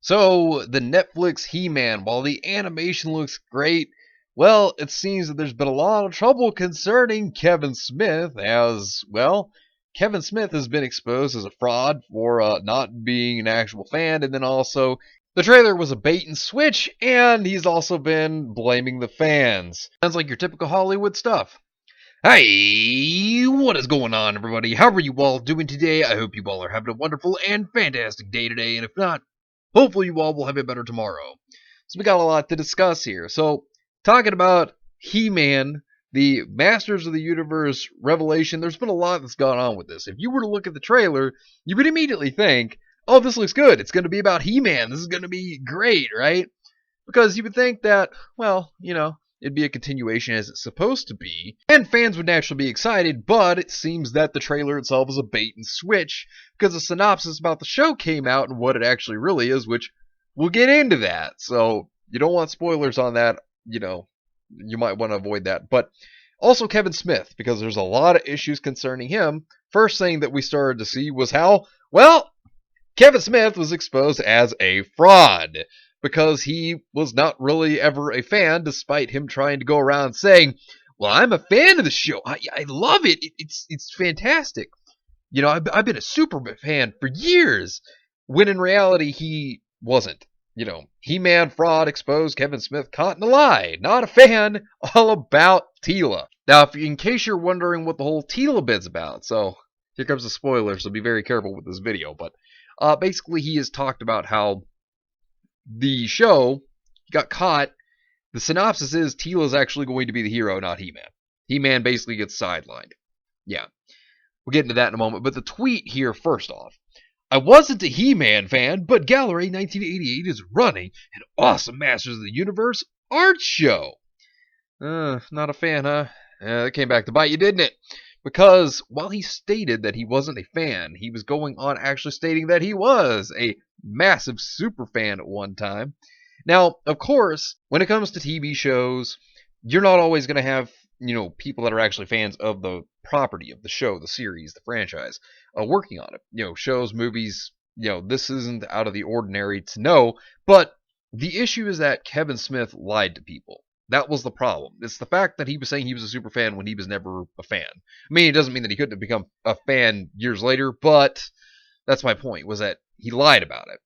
So, the Netflix He-Man, while the animation looks great, well, it seems that there's been a lot of trouble concerning Kevin Smith, as, well, Kevin Smith has been exposed as a fraud for not being an actual fan, and then also, the trailer was a bait and switch, and he's also been blaming the fans. Sounds like your typical Hollywood stuff. Hey, what is going on, everybody? How are you all doing today? I hope you all are having a wonderful and fantastic day today, and if not, hopefully you all will have it better tomorrow. So we got a lot to discuss here. So, talking about He-Man, the Masters of the Universe revelation, there's been a lot that's gone on with this. If you were to look at the trailer, you would immediately think, oh, this looks good. It's going to be about He-Man. This is going to be great, right? Because you would think that, well, it'd be a continuation as it's supposed to be, and fans would naturally be excited, but it seems that the trailer itself is a bait and switch, because a synopsis about the show came out and what it actually really is, which we'll get into that. So, you don't want spoilers on that, you might want to avoid that. But also Kevin Smith, because there's a lot of issues concerning him. First thing that we started to see was how, well, Kevin Smith was exposed as a fraud, because he was not really ever a fan, despite him trying to go around saying, well, I'm a fan of the show. I love it. It's fantastic. I've been a super fan for years. When in reality, he wasn't. He-Man fraud exposed, Kevin Smith caught in a lie. Not a fan, all about Teela. Now, in case you're wondering what the whole Teela bit's about, so here comes the spoiler, so be very careful with this video. But basically, he has talked about how the show got caught. The synopsis is Teela is actually going to be the hero, not He-Man. He-Man basically gets sidelined. Yeah, we'll get into that in a moment. But the tweet here, first off, I wasn't a He-Man fan, but Gallery 1988 is running an awesome Masters of the Universe art show. Not a fan, huh? That came back to bite you, didn't it? Because while he stated that he wasn't a fan, he was going on actually stating that he was a massive super fan at one time. Now, of course, when it comes to TV shows, you're not always going to have, people that are actually fans of the property, of the show, the series, the franchise, working on it. Shows, movies, this isn't out of the ordinary to know, but the issue is that Kevin Smith lied to people. That was the problem. It's the fact that he was saying he was a super fan when he was never a fan. I mean, it doesn't mean that he couldn't have become a fan years later, but that's my point, was that he lied about it.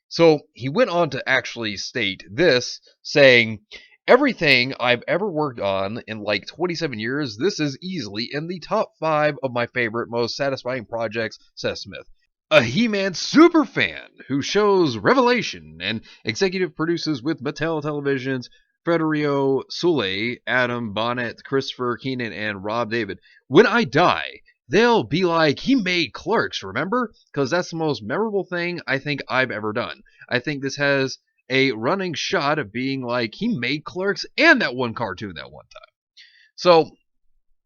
So he went on to actually state this, saying, everything I've ever worked on in like 27 years, this is easily in the top 5 of my favorite, most satisfying projects, says Smith. A He-Man super fan who shows Revelation and executive produces with Mattel Television's Federico Sule, Adam Bonnet, Christopher Keenan, and Rob David. When I die, they'll be like, he made Clerks, remember? Because that's the most memorable thing I think I've ever done. I think this has a running shot of being like, he made Clerks and that one cartoon that one time. So,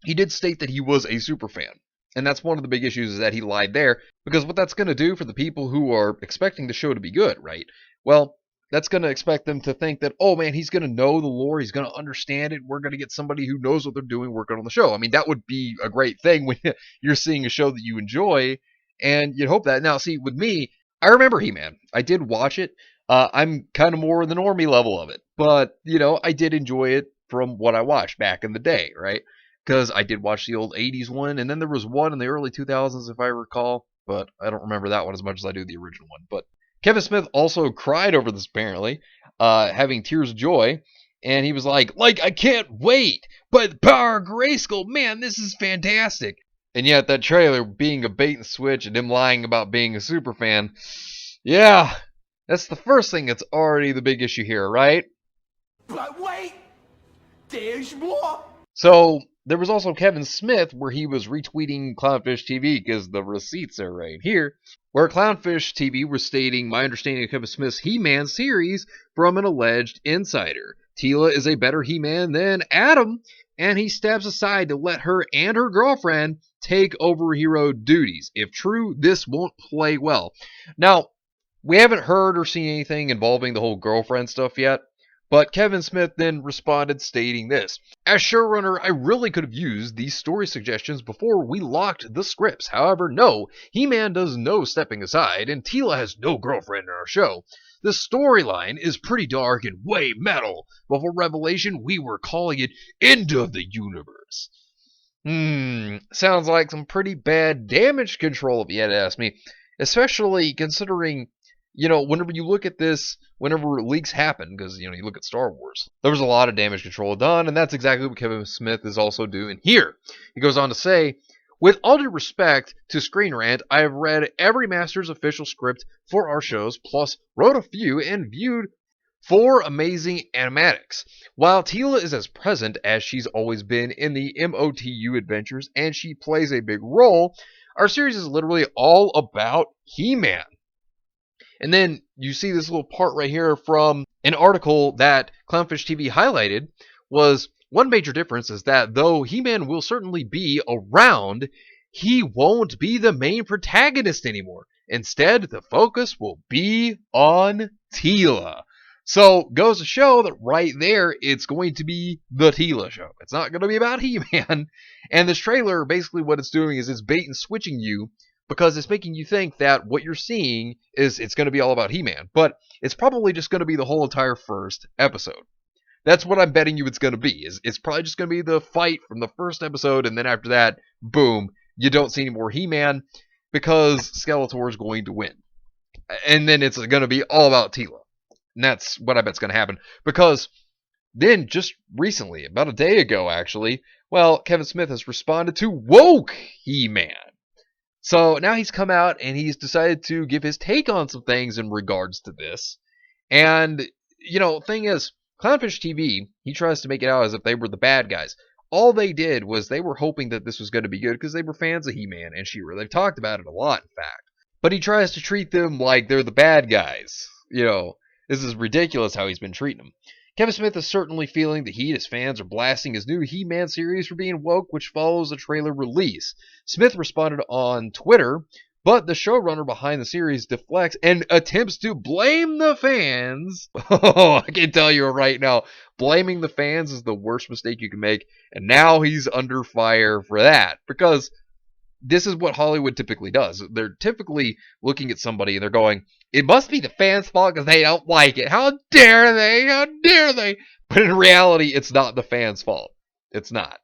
he did state that he was a super fan. And that's one of the big issues, is that he lied there. Because what that's going to do for the people who are expecting the show to be good, right? Well, that's going to expect them to think that, oh man, he's going to know the lore, he's going to understand it, we're going to get somebody who knows what they're doing working on the show. I mean, that would be a great thing when you're seeing a show that you enjoy, and you'd hope that. Now, see, with me, I remember He-Man. I did watch it. I'm kind of more in the normie level of it, but, I did enjoy it from what I watched back in the day, right? Because I did watch the old 80s one, and then there was one in the early 2000s, if I recall, but I don't remember that one as much as I do the original one. But Kevin Smith also cried over this, apparently, having tears of joy, and he was like, I can't wait, but Power Grayskull, man, this is fantastic. And yet that trailer being a bait and switch and him lying about being a super fan, yeah, that's the first thing that's already the big issue here, right? But wait, there's more. So, there was also Kevin Smith, where he was retweeting Clownfish TV, because the receipts are right here, where Clownfish TV was stating, my understanding of Kevin Smith's He-Man series from an alleged insider. Teela is a better He-Man than Adam, and he steps aside to let her and her girlfriend take over hero duties. If true, this won't play well. Now, we haven't heard or seen anything involving the whole girlfriend stuff yet, but Kevin Smith then responded stating this. As showrunner, I really could have used these story suggestions before we locked the scripts. However, no, He-Man does no stepping aside, and Teela has no girlfriend in our show. The storyline is pretty dark and way metal, but for Revelation, we were calling it End of the Universe. Sounds like some pretty bad damage control if you had to ask me. Especially considering, whenever you look at this, whenever leaks happen, because, you look at Star Wars, there was a lot of damage control done, and that's exactly what Kevin Smith is also doing here. He goes on to say, with all due respect to Screen Rant, I have read every Masters official script for our shows, plus wrote a few and viewed 4 amazing animatics. While Teela is as present as she's always been in the MOTU adventures, and she plays a big role, our series is literally all about He-Man. And then you see this little part right here from an article that Clownfish TV highlighted was one major difference is that though He-Man will certainly be around, he won't be the main protagonist anymore. Instead, the focus will be on Teela. So, goes to show that right there, it's going to be the Teela show. It's not going to be about He-Man. And this trailer, basically what it's doing is it's bait and switching you because it's making you think that what you're seeing is it's going to be all about He-Man. But it's probably just going to be the whole entire first episode. That's what I'm betting you it's going to be. It's probably just going to be the fight from the first episode, and then after that, boom, you don't see any more He-Man because Skeletor is going to win. And then it's going to be all about Teela. And that's what I bet's going to happen. Because then, just recently, about a day ago actually, Kevin Smith has responded to Woke He-Man. So now he's come out and he's decided to give his take on some things in regards to this. And, thing is, Clownfish TV, he tries to make it out as if they were the bad guys. All they did was they were hoping that this was going to be good because they were fans of He-Man and She-Ra. They've talked about it a lot, in fact. But he tries to treat them like they're the bad guys. This is ridiculous how he's been treating them. Kevin Smith is certainly feeling the heat as fans are blasting his new He-Man series for being woke, which follows a trailer release. Smith responded on Twitter, but the showrunner behind the series deflects and attempts to blame the fans. Oh, I can tell you right now, blaming the fans is the worst mistake you can make, and now he's under fire for that, because this is what Hollywood typically does. They're typically looking at somebody and they're going, it must be the fans' fault because they don't like it. How dare they? How dare they? But in reality, it's not the fans' fault. It's not.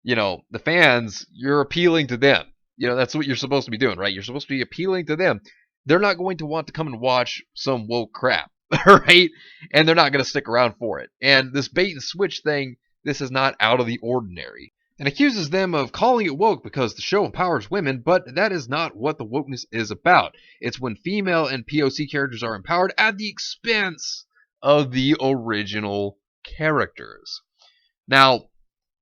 The fans, you're appealing to them. That's what you're supposed to be doing, right? You're supposed to be appealing to them. They're not going to want to come and watch some woke crap, right? And they're not going to stick around for it. And this bait and switch thing, this is not out of the ordinary. And accuses them of calling it woke because the show empowers women, but that is not what the wokeness is about. It's when female and POC characters are empowered at the expense of the original characters. Now,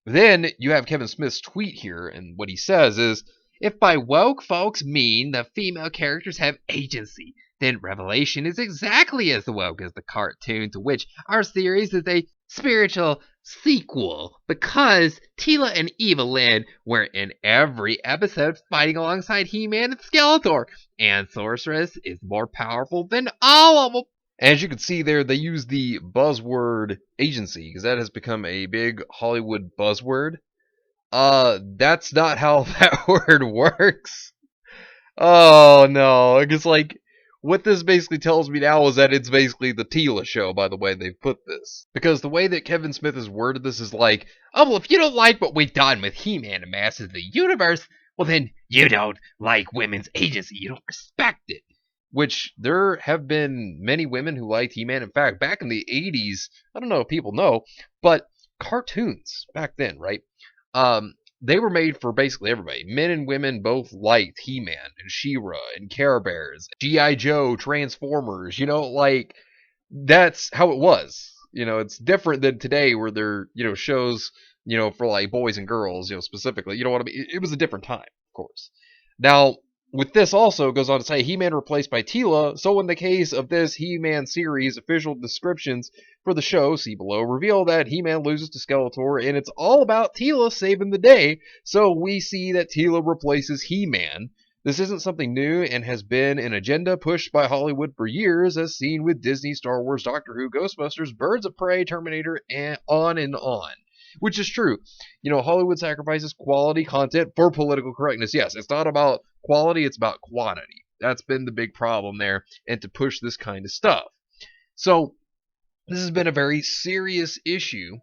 then you have Kevin Smith's tweet here, and what he says is, if by woke folks mean the female characters have agency, then Revelation is exactly as woke as the cartoon, to which our series is a spiritual sequel, because Teela and Evil-Lyn were in every episode fighting alongside He-Man and Skeletor, and Sorceress is more powerful than all of them. As you can see there, they use the buzzword agency, because that has become a big Hollywood buzzword. That's not how that word works. Oh no, because what this basically tells me now is that it's basically the Teela show, by the way they've put this. Because the way that Kevin Smith has worded this is like, oh, well, if you don't like what we've done with He-Man and Masters of the Universe, well, then you don't like women's agency. You don't respect it. Which there have been many women who liked He-Man. In fact, back in the 80s, I don't know if people know, but cartoons back then, right? They were made for basically everybody. Men and women both liked He-Man and She-Ra and Care Bears, G.I. Joe, Transformers, that's how it was. It's different than today where there, shows, for boys and girls, specifically. You know what I mean? It was a different time, of course. Now, with this also goes on to say He-Man replaced by Teela, so in the case of this He-Man series, official descriptions for the show, see below, reveal that He-Man loses to Skeletor, and it's all about Teela saving the day, so we see that Teela replaces He-Man. This isn't something new and has been an agenda pushed by Hollywood for years, as seen with Disney, Star Wars, Doctor Who, Ghostbusters, Birds of Prey, Terminator, and on and on. Which is true. Hollywood sacrifices quality content for political correctness. Yes, it's not about quality, it's about quantity. That's been the big problem there, and to push this kind of stuff. So this has been a very serious issue.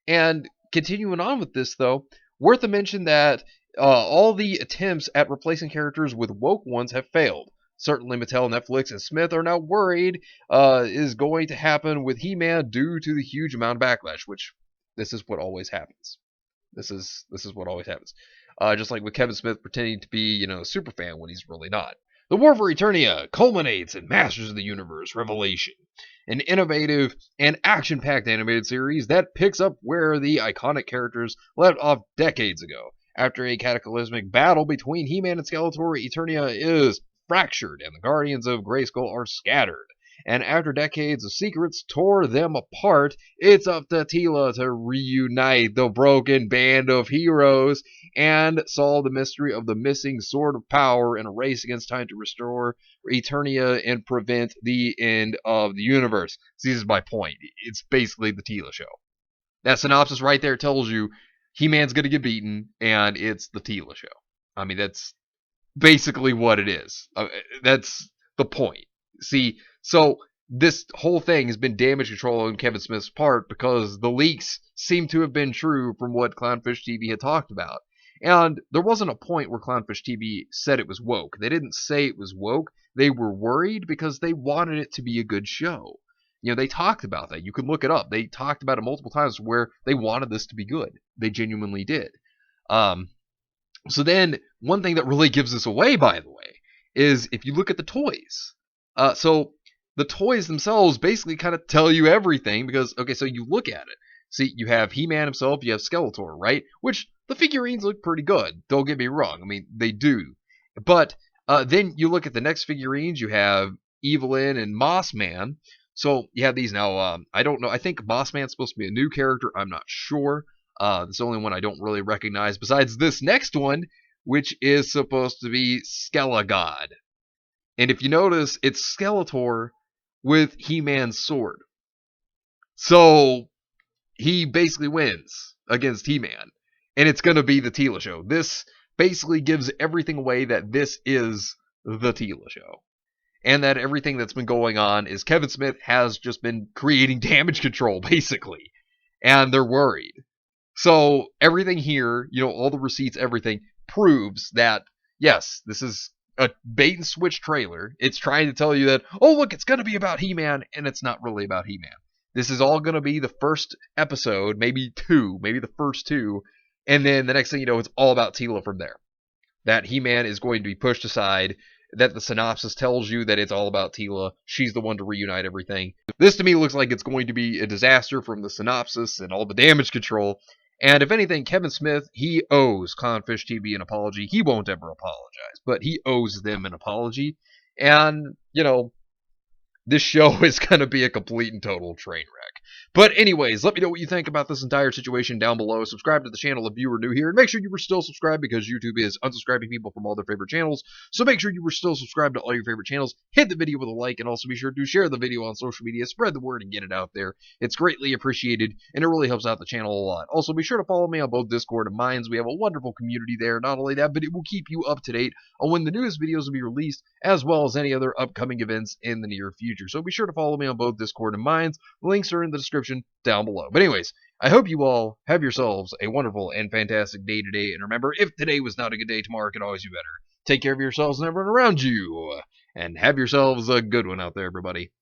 And continuing on with this, though, worth a mention that all the attempts at replacing characters with woke ones have failed. Certainly, Mattel, Netflix, and Smith are now worried is going to happen with He-Man due to the huge amount of backlash, which this is what always happens. This is what always happens. Just like with Kevin Smith pretending to be, a super fan when he's really not. The War for Eternia culminates in Masters of the Universe Revelation, an innovative and action-packed animated series that picks up where the iconic characters left off decades ago. After a cataclysmic battle between He-Man and Skeletor, Eternia is fractured and the Guardians of Grayskull are scattered. And after decades of secrets tore them apart, it's up to Teela to reunite the broken band of heroes and solve the mystery of the missing Sword of Power in a race against time to restore Eternia and prevent the end of the universe. See, this is my point. It's basically the Teela show. That synopsis right there tells you He-Man's going to get beaten, and it's the Teela show. I mean, that's basically what it is. That's the point. See, so this whole thing has been damage control on Kevin Smith's part because the leaks seem to have been true from what Clownfish TV had talked about. And there wasn't a point where Clownfish TV said it was woke. They didn't say it was woke. They were worried because they wanted it to be a good show. They talked about that. You can look it up. They talked about it multiple times where they wanted this to be good. They genuinely did. So then, one thing that really gives this away, by the way, is if you look at the toys. So the toys themselves basically kind of tell you everything because, okay, so you look at it. See, you have He-Man himself, you have Skeletor, right? Which the figurines look pretty good. Don't get me wrong. I mean, they do. But then you look at the next figurines. You have Evelyn and Mossman. So you have these now. I don't know. I think Mossman's supposed to be a new character. I'm not sure. It's the only one I don't really recognize besides this next one, which is supposed to be Skelegod. And if you notice, it's Skeletor with He-Man's sword. So he basically wins against He-Man. And it's going to be the Teela show. This basically gives everything away that this is the Teela show. And that everything that's been going on is Kevin Smith has just been creating damage control, basically. And they're worried. So everything here, all the receipts, everything, proves that, yes, this is a bait and switch trailer. It's trying to tell you that, oh, look, it's going to be about He-Man, and it's not really about He-Man. This is all going to be the first episode, maybe the first two, and then the next thing you know, it's all about Teela from there. That He-Man is going to be pushed aside, that the synopsis tells you that it's all about Teela. She's the one to reunite everything. This to me looks like it's going to be a disaster from the synopsis and all the damage control. And if anything, Kevin Smith, he owes Clownfish TV an apology. He won't ever apologize, but he owes them an apology. And, this show is going to be a complete and total train wreck. But anyways, let me know what you think about this entire situation down below. Subscribe to the channel if you are new here. And make sure you were still subscribed because YouTube is unsubscribing people from all their favorite channels. So make sure you were still subscribed to all your favorite channels. Hit the video with a like and also be sure to share the video on social media. Spread the word and get it out there. It's greatly appreciated and it really helps out the channel a lot. Also be sure to follow me on both Discord and Minds. We have a wonderful community there. Not only that, but it will keep you up to date on when the newest videos will be released as well as any other upcoming events in the near future. So be sure to follow me on both Discord and Minds. Links are in the description down below. But anyways, I hope you all have yourselves a wonderful and fantastic day today. And remember, if today was not a good day, tomorrow could always be better. Take care of yourselves and everyone around you. And have yourselves a good one out there, everybody.